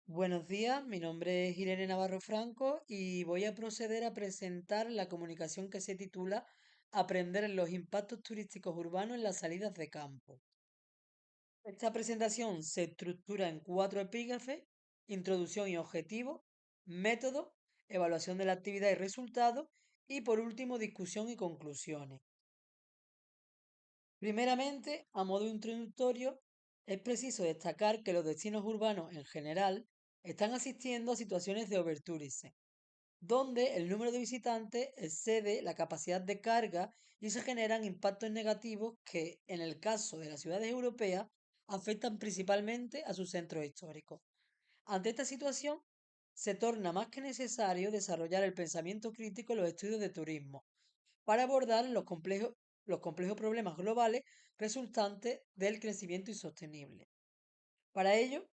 Buenos días, mi nombre es Irene Navarro Franco y voy a proceder a presentar la comunicación que se titula Aprender los impactos turísticos urbanos en las salidas de campo. Esta presentación se estructura en cuatro epígrafes: introducción y objetivo, método, evaluación de la actividad y resultados y por último discusión y conclusiones. Primeramente, a modo introductorio, es preciso destacar que los destinos urbanos en general están asistiendo a situaciones de overtourism, donde el número de visitantes excede la capacidad de carga y se generan impactos negativos que, en el caso de las ciudades europeas, afectan principalmente a sus centros históricos. Ante esta situación, se torna más que necesario desarrollar el pensamiento crítico en los estudios de turismo para abordar los complejos problemas globales resultantes del crecimiento insostenible. Para ello,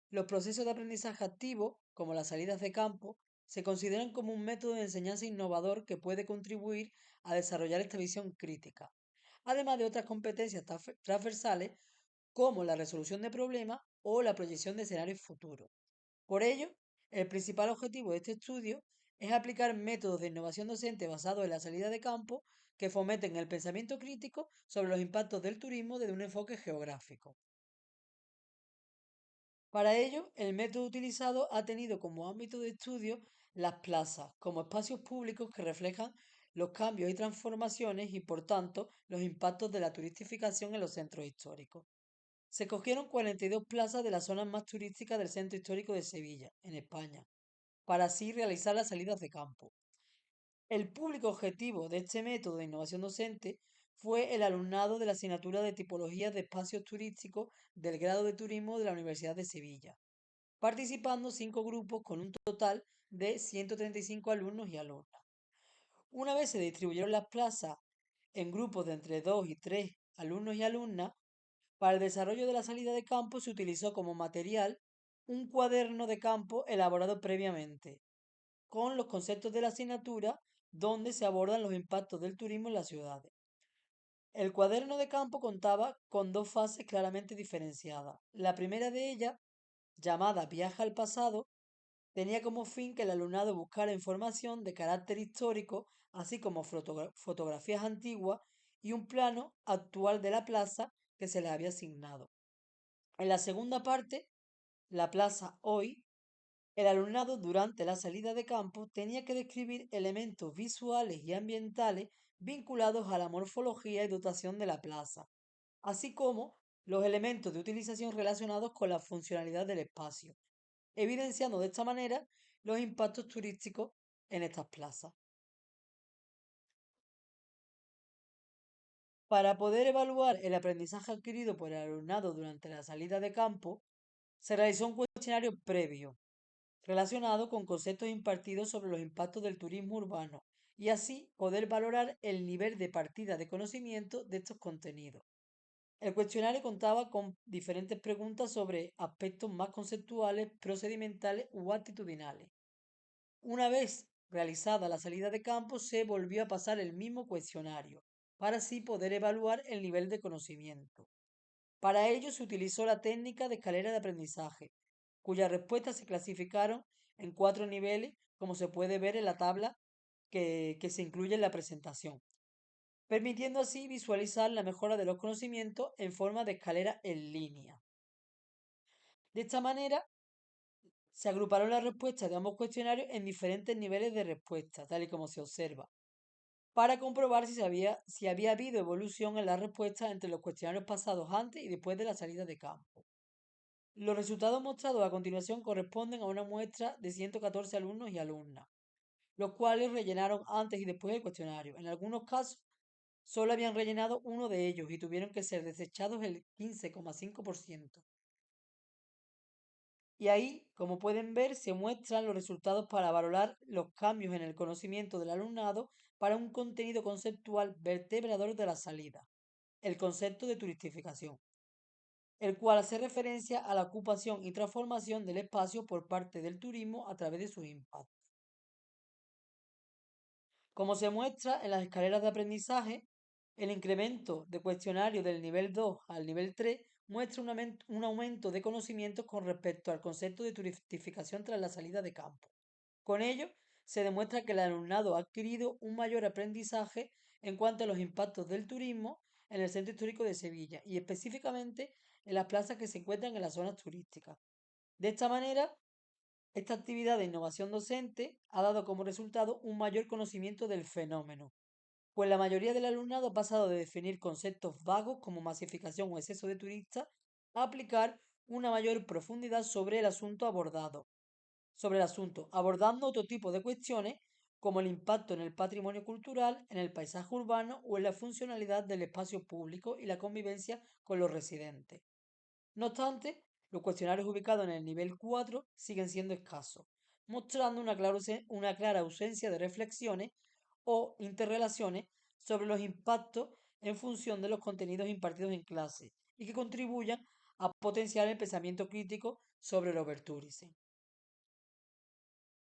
los procesos de aprendizaje activo, como las salidas de campo, se consideran como un método de enseñanza innovador que puede contribuir a desarrollar esta visión crítica, además de otras competencias transversales como la resolución de problemas o la proyección de escenarios futuros. Por ello, el principal objetivo de este estudio es aplicar métodos de innovación docente basados en la salida de campo que fomenten el pensamiento crítico sobre los impactos del turismo desde un enfoque geográfico. Para ello, el método utilizado ha tenido como ámbito de estudio las plazas, como espacios públicos que reflejan los cambios y transformaciones y, por tanto, los impactos de la turistificación en los centros históricos. Se cogieron 42 plazas de las zonas más turísticas del centro histórico de Sevilla, en España, para así realizar las salidas de campo. El público objetivo de este método de innovación docente fue el alumnado de la asignatura de Tipologías de Espacios Turísticos del grado de Turismo de la Universidad de Sevilla, participando 5 grupos con un total de 135 alumnos y alumnas. Una vez se distribuyeron las plazas en grupos de entre 2 y 3 alumnos y alumnas, para el desarrollo de la salida de campo se utilizó como material un cuaderno de campo elaborado previamente, con los conceptos de la asignatura donde se abordan los impactos del turismo en las ciudades. El cuaderno de campo contaba con dos fases claramente diferenciadas. La primera de ellas, llamada Viaja al pasado, tenía como fin que el alumnado buscara información de carácter histórico, así como fotografías antiguas y un plano actual de la plaza que se le había asignado. En la segunda parte, la plaza hoy, el alumnado durante la salida de campo tenía que describir elementos visuales y ambientales vinculados a la morfología y dotación de la plaza, así como los elementos de utilización relacionados con la funcionalidad del espacio, evidenciando de esta manera los impactos turísticos en estas plazas. Para poder evaluar el aprendizaje adquirido por el alumnado durante la salida de campo, se realizó un cuestionario previo relacionado con conceptos impartidos sobre los impactos del turismo urbano y así poder valorar el nivel de partida de conocimiento de estos contenidos. El cuestionario contaba con diferentes preguntas sobre aspectos más conceptuales, procedimentales u actitudinales. Una vez realizada la salida de campo, se volvió a pasar el mismo cuestionario para así poder evaluar el nivel de conocimiento. Para ello se utilizó la técnica de escalera de aprendizaje, cuyas respuestas se clasificaron en 4 niveles, como se puede ver en la tabla que se incluye en la presentación, permitiendo así visualizar la mejora de los conocimientos en forma de escalera en línea. De esta manera, se agruparon las respuestas de ambos cuestionarios en diferentes niveles de respuesta, tal y como se observa, para comprobar si había habido evolución en las respuestas entre los cuestionarios pasados antes y después de la salida de campo. Los resultados mostrados a continuación corresponden a una muestra de 114 alumnos y alumnas, los cuales rellenaron antes y después el cuestionario. En algunos casos, solo habían rellenado uno de ellos y tuvieron que ser desechados el 15,5%. Y ahí, como pueden ver, se muestran los resultados para valorar los cambios en el conocimiento del alumnado para un contenido conceptual vertebrador de la salida, el concepto de turistificación, el cual hace referencia a la ocupación y transformación del espacio por parte del turismo a través de sus impactos. Como se muestra en las escaleras de aprendizaje, el incremento de cuestionario del nivel 2 al nivel 3 muestra un aumento de conocimientos con respecto al concepto de turistificación tras la salida de campo. Con ello, se demuestra que el alumnado ha adquirido un mayor aprendizaje en cuanto a los impactos del turismo en el centro histórico de Sevilla y específicamente en las plazas que se encuentran en las zonas turísticas. De esta manera, esta actividad de innovación docente ha dado como resultado un mayor conocimiento del fenómeno, pues la mayoría del alumnado ha pasado de definir conceptos vagos como masificación o exceso de turistas a aplicar una mayor profundidad sobre el asunto, abordando otro tipo de cuestiones como el impacto en el patrimonio cultural, en el paisaje urbano o en la funcionalidad del espacio público y la convivencia con los residentes. No obstante, los cuestionarios ubicados en el nivel 4 siguen siendo escasos, mostrando una clara ausencia de reflexiones o interrelaciones sobre los impactos en función de los contenidos impartidos en clase y que contribuyan a potenciar el pensamiento crítico sobre el overtourism.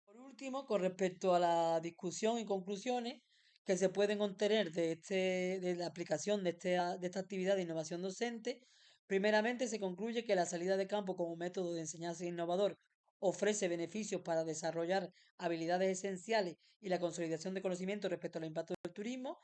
Por último, con respecto a la discusión y conclusiones que se pueden obtener de la aplicación de esta actividad de innovación docente, primeramente se concluye que la salida de campo como método de enseñanza innovador ofrece beneficios para desarrollar habilidades esenciales y la consolidación de conocimientos respecto al impacto del turismo,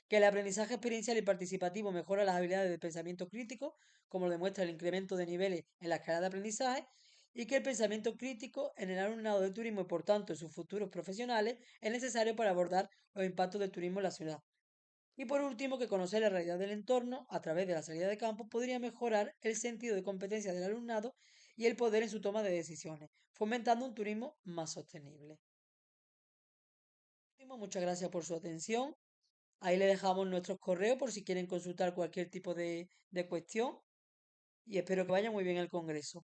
que el aprendizaje experiencial y participativo mejora las habilidades de pensamiento crítico, como lo demuestra el incremento de niveles en la escala de aprendizaje, y que el pensamiento crítico en el alumnado de turismo y por tanto en sus futuros profesionales es necesario para abordar los impactos del turismo en la ciudad. Y por último, que conocer la realidad del entorno a través de la salida de campo podría mejorar el sentido de competencia del alumnado y el poder en su toma de decisiones, fomentando un turismo más sostenible. Muchas gracias por su atención. Ahí le dejamos nuestros correos por si quieren consultar cualquier tipo de cuestión y espero que vaya muy bien el congreso.